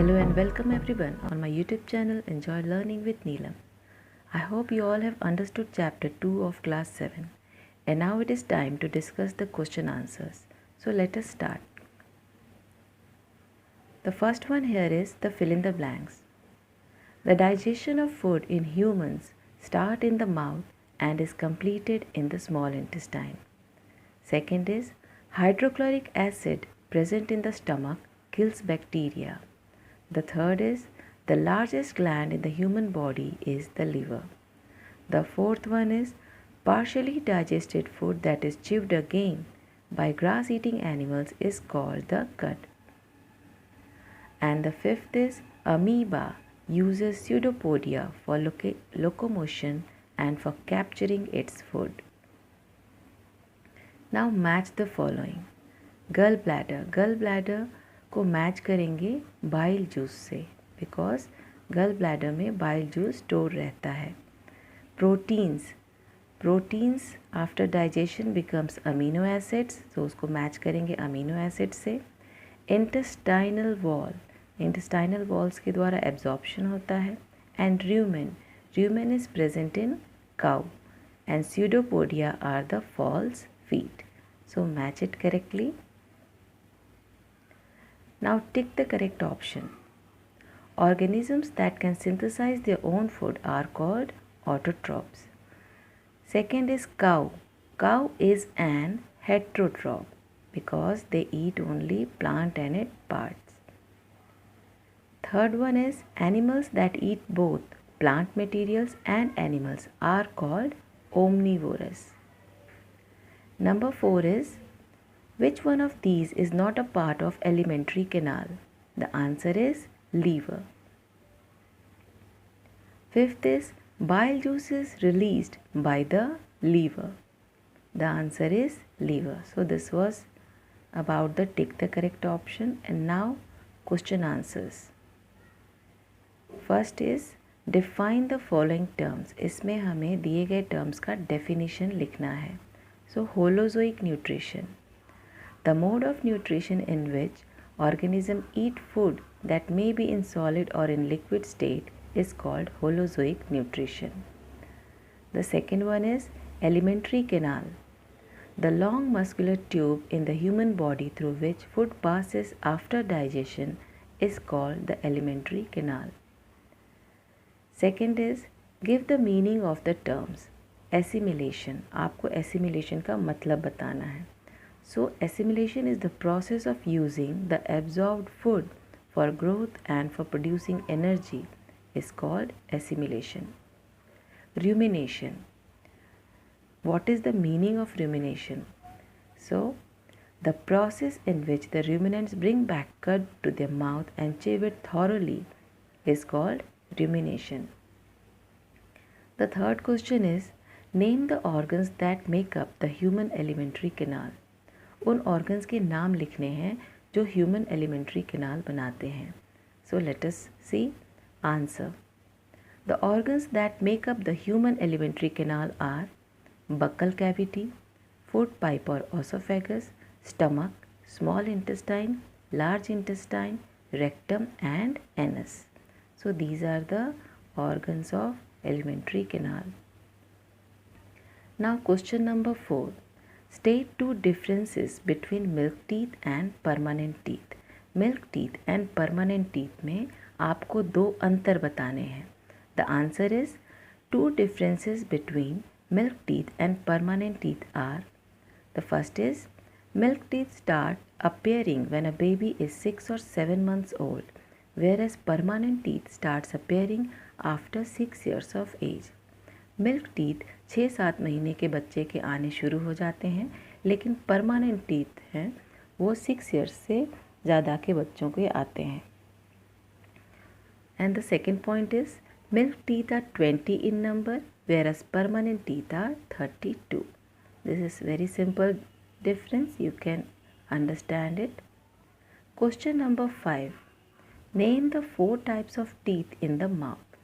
Hello and welcome everyone on my YouTube channel Enjoy Learning with Neelam. I hope you all have understood chapter 2 of class 7 and now it is time to discuss the question answers. So let us start. The first one here is the fill in the blanks. The digestion of food in humans start in the mouth and is completed in the small intestine. Second is hydrochloric acid present in the stomach kills bacteria. The third is the largest gland in the human body is the liver. The fourth one is partially digested food that is chewed again by grass eating animals is called the gut. And the fifth is amoeba uses pseudopodia for locomotion and for capturing its food. Now match the following. Gallbladder को match करेंगे bile juice से because gall bladder में bile juice store रहता है. Proteins after digestion becomes amino acids, तो उसको match करेंगे amino acid से. इंटेस्टाइनल वॉल्स के द्वारा एब्जॉर्प्शन होता है. And rumen is present in cow and pseudopodia are the false feet. So match it correctly. Now tick the correct option. Organisms that can synthesize their own food are called autotrophs. Second is cow. Cow is an heterotroph because they eat only plant and its parts. Third one is animals that eat both plant materials and animals are called omnivorous. Number 4 is which one of these is not a part of alimentary canal? The answer is liver. Fifth is bile juice is released by the liver. The answer is liver. So this was about the tick the correct option. And now question answers. First is define the following terms. इसमें हमें दिए गए terms का definition लिखना है. So holozoic nutrition. The mode of nutrition in which organisms eat food that may be in solid or in liquid state is called holozoic nutrition. The second one is alimentary canal. The long muscular tube in the human body through which food passes after digestion is called the alimentary canal. Second is give the meaning of the terms. Assimilation. आपको assimilation का मतलब बताना है. So assimilation is the process of using the absorbed food for growth and for producing energy is called assimilation. Rumination. What is the meaning of rumination? So the process in which the ruminants bring back cud to their mouth and chew it thoroughly is called rumination. The third question is name the organs that make up the human alimentary canal. उन organs के नाम लिखने हैं जो human alimentary canal बनाते हैं. So let us see answer. The organs that make up the human alimentary canal are buccal cavity, food pipe और oesophagus, stomach, small intestine, large intestine, rectum and anus. So these are the organs of alimentary canal. Now question number 4. State two differences between milk teeth and permanent teeth. Milk teeth and permanent teeth में आपको दो अंतर बताने हैं. The answer is two differences between milk teeth and permanent teeth are. The first is milk teeth start appearing when a baby is 6 or 7 months old, whereas permanent teeth starts appearing after 6 years of age. Milk teeth 6-7 महीने के बच्चे के आने शुरू हो जाते हैं, लेकिन परमानेंट टीथ हैं वो 6 ईयर्स से ज़्यादा के बच्चों के आते हैं. And the second point is milk teeth are 20 in number whereas permanent teeth are 32. This is very simple difference, you can understand it. Question number 5. Name the 4 types of teeth in the mouth.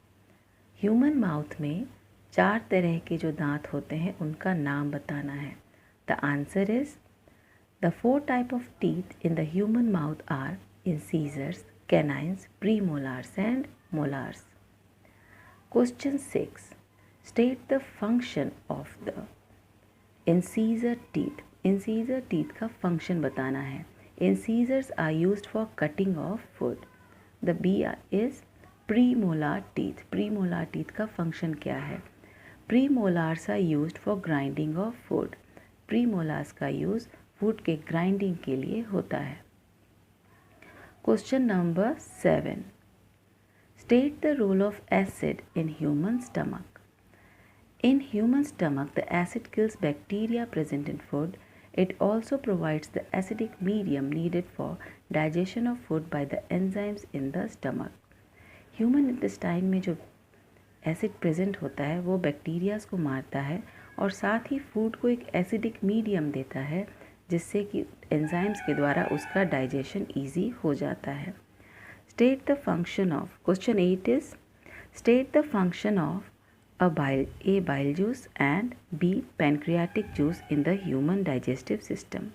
Human mouth में 4 तरह के जो दांत होते हैं उनका नाम बताना है. The answer is the 4 types of teeth in the human mouth are incisors, canines, premolars and molars. Question 6. State the function of the incisor teeth. Incisor teeth का function बताना है. Incisors are used for cutting of food. The B is premolar teeth. Premolar teeth का function क्या है? Premolars are used for grinding of food. Premolars का use food के grinding के लिए होता है. Question number 7. State the role of acid in human stomach. In human stomach, the acid kills bacteria present in food. It also provides the acidic medium needed for digestion of food by the enzymes in the stomach. Human intestine में जो acid present होता है वो bacterias को मारता है और साथ ही फूड को एक एसिडिक मीडियम देता है जिससे कि एंजाइम्स के द्वारा उसका डाइजेशन इजी हो जाता है. State the function of. Question 8 is state the function of A. Bile juice and B. Pancreatic juice in the human digestive system.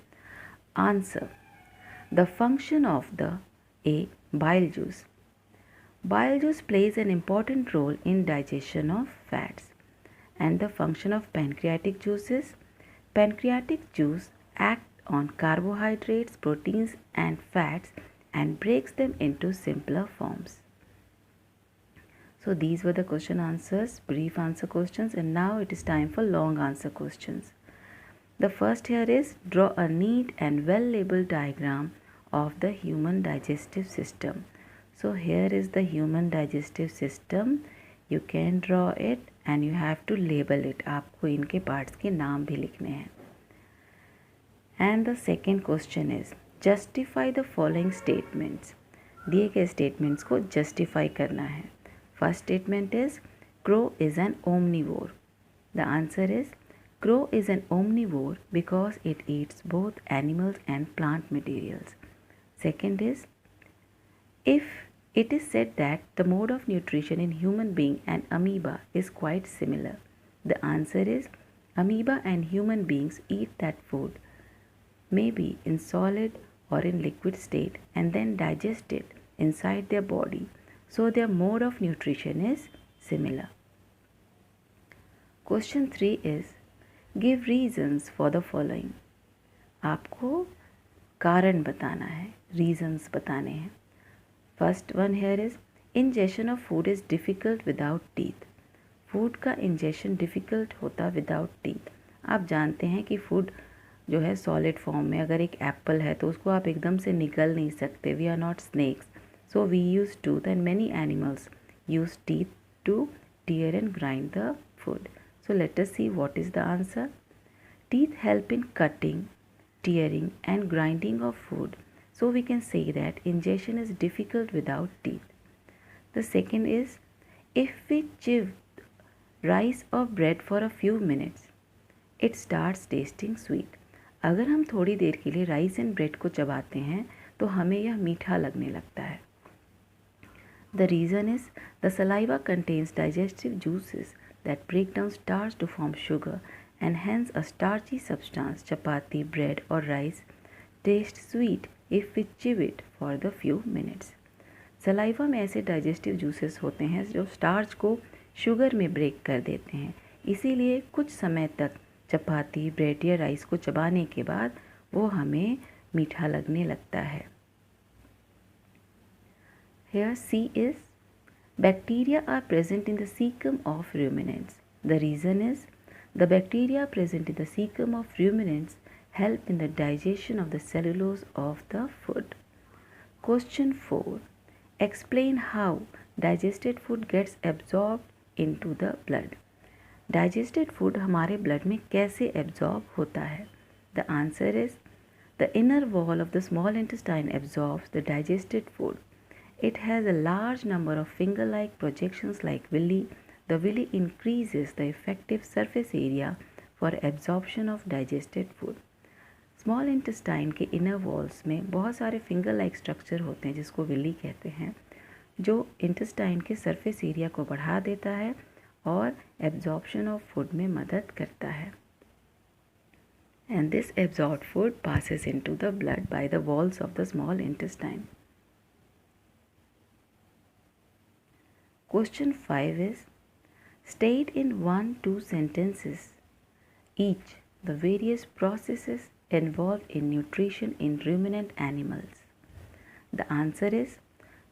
Answer. The function of the A. Bile juice. Bile juice plays an important role in digestion of fats. And the function of pancreatic juice is pancreatic juice acts on carbohydrates, proteins and fats and breaks them into simpler forms. So these were the question answers, brief answer questions, and now it is time for long answer questions. The first here is draw a neat and well labeled diagram of the human digestive system. So here is the human digestive system. You can draw it and you have to label it. आपको इनके parts के नाम भी लिखने हैं. And the second question is justify the following statements. दिए गए statements को जस्टिफाई करना है. First statement is crow is an omnivore. The answer is crow is an omnivore because it eats both animals and plant materials. Second is if it is said that the mode of nutrition in human being and amoeba is quite similar. The answer is amoeba and human beings eat that food, maybe in solid or in liquid state, and then digest it inside their body, so their mode of nutrition is similar. Question 3 is give reasons for the following. आपको कारण बताना है, reasons बताने हैं. First one here is ingestion of food is difficult without teeth. Food का ingestion difficult होता without teeth. आप जानते हैं कि food जो है सॉलिड फॉर्म में, अगर एक एप्पल है तो उसको आप एकदम से निगल नहीं सकते. We are not snakes, so we use tooth and many animals use teeth to tear and grind the food. So let us see what is the answer. Teeth help in cutting, tearing and grinding of food, so we can say that ingestion is difficult without teeth. The second is if we chew rice or bread for a few minutes, it starts tasting sweet. अगर हम थोड़ी देर के लिए rice and bread को चबाते हैं तो हमें यह मीठा लगने लगता है. The reason is the saliva contains digestive juices that break down starch to form sugar, and hence a starchy substance, chapati, bread or rice, tastes sweet if we chew it for the few minutes. Saliva में ऐसे digestive juices होते हैं जो starch को sugar में break कर देते हैं, इसीलिए कुछ समय तक चपाती, ब्रेड या राइस को चबाने के बाद वो हमें मीठा लगने लगता है. Here C is bacteria are present in the cecum of ruminants. The reason is the bacteria present in the cecum of ruminants help in the digestion of the cellulose of the food. Question 4. Explain how digested food gets absorbed into the blood. Digested food हमारे blood में कैसे absorb होता है? The answer is the inner wall of the small intestine absorbs the digested food. It has a large number of finger-like projections like villi. The villi increases the effective surface area for absorption of digested food. Small intestine के inner walls में बहुत सारे finger-like structure होते हैं जिसको villi कहते हैं, जो intestine के surface area को बढ़ा देता है और absorption of food में मदद करता है. And this absorbed food passes into the blood by the walls of the small intestine. Question 5 is state in 1-2 sentences each the various processes involved in nutrition in ruminant animals. The answer is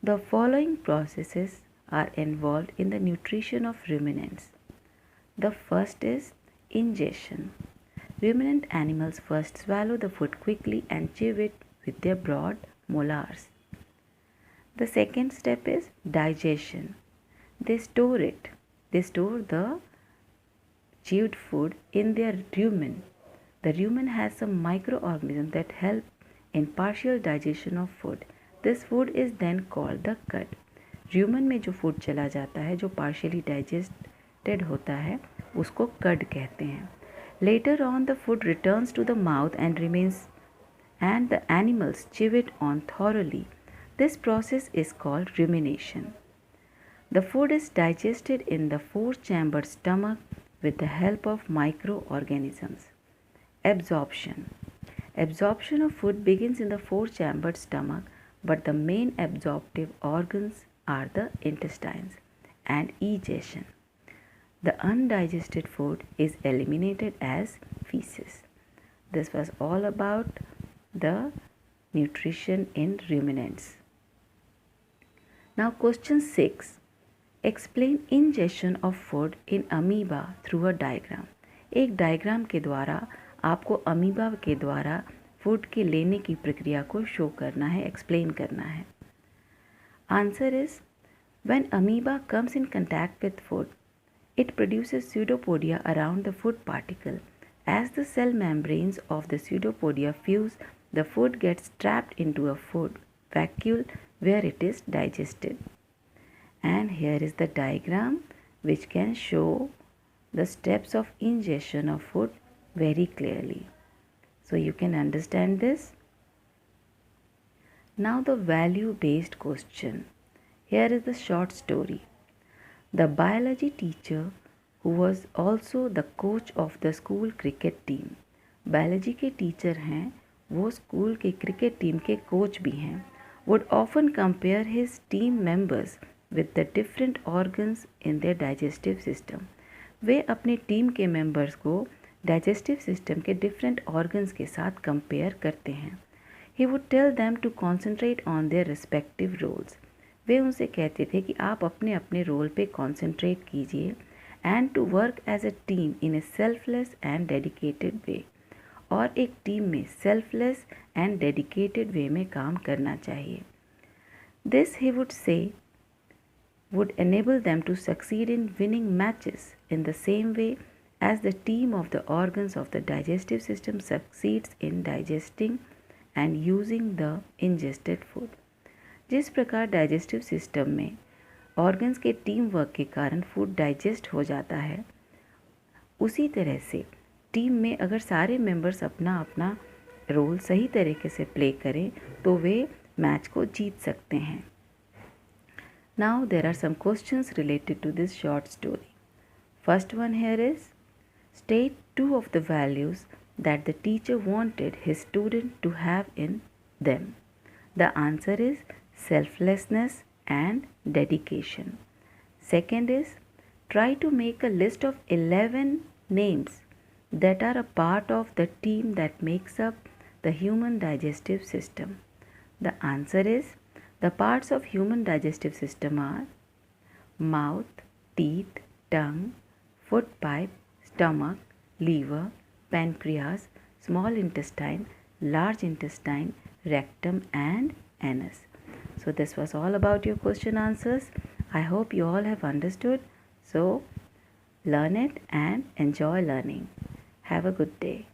the following processes are involved in the nutrition of ruminants. The first is ingestion. Ruminant animals first swallow the food quickly and chew it with their broad molars. The second step is digestion. They store it. They store the chewed food in their rumen. The rumen has some microorganisms that help in partial digestion of food. This food is then called the cud. rumen में जो food चला जाता है, जो partially digested होता है, उसको cud कहते हैं. Later on the food returns to the mouth and remains and the animals chew it on thoroughly. This process is called rumination. The food is digested in the four-chambered stomach with the help of microorganisms. Absorption. Absorption of food begins in the four-chambered stomach, but the main absorptive organs are the intestines. And egestion. The undigested food is eliminated as feces. This was all about the nutrition in ruminants. Now question 6. Explain ingestion of food in amoeba through a diagram. एक diagram के द्वारा आपको amoeba के द्वारा food के लेने की प्रक्रिया को शो करना है, एक्सप्लेन करना है. Answer is when amoeba comes in contact with food it produces pseudopodia around the food particle. As the cell membranes of the pseudopodia fuse, the food gets trapped into a food vacuole where it is digested. And here is the diagram which can show the steps of ingestion of food very clearly. So you can understand this. Now the value-based question. Here is the short story. The biology teacher who was also the coach of the school cricket team. Biology के teacher हैं, वो school के cricket team के coach भी हैं. Would often compare his team members with the different organs in their digestive system. वे अपने team के members को डाइजेस्टिव सिस्टम के डिफरेंट ऑर्गन्स के साथ कंपेयर करते हैं. He would tell them to concentrate on their respective roles. वे उनसे कहते थे कि आप अपने अपने रोल पे कॉन्सेंट्रेट कीजिए and to work as a team in a selfless and dedicated way. और एक टीम में सेल्फलेस एंड डेडिकेटेड वे में काम करना चाहिए. This he would say would enable them to succeed in winning matches in the same way as the team of the organs of the digestive system succeeds in digesting and using the ingested food. जिस प्रकार digestive system में organs के team work के कारण food digest हो जाता है, उसी तरह से टीम में अगर सारे मेंबर्स अपना अपना रोल सही तरीके से प्ले करें तो वे मैच को जीत सकते हैं. Now there are some questions related to this short story. First one here is state two of the values that the teacher wanted his student to have in them. The answer is selflessness and dedication. Second is try to make a list of 11 names that are a part of the team that makes up the human digestive system. The answer is the parts of human digestive system are mouth, teeth, tongue, food pipe, stomach, liver, pancreas, small intestine, large intestine, rectum and anus. So this was all about your question answers. I hope you all have understood. So learn it and enjoy learning. Have a good day.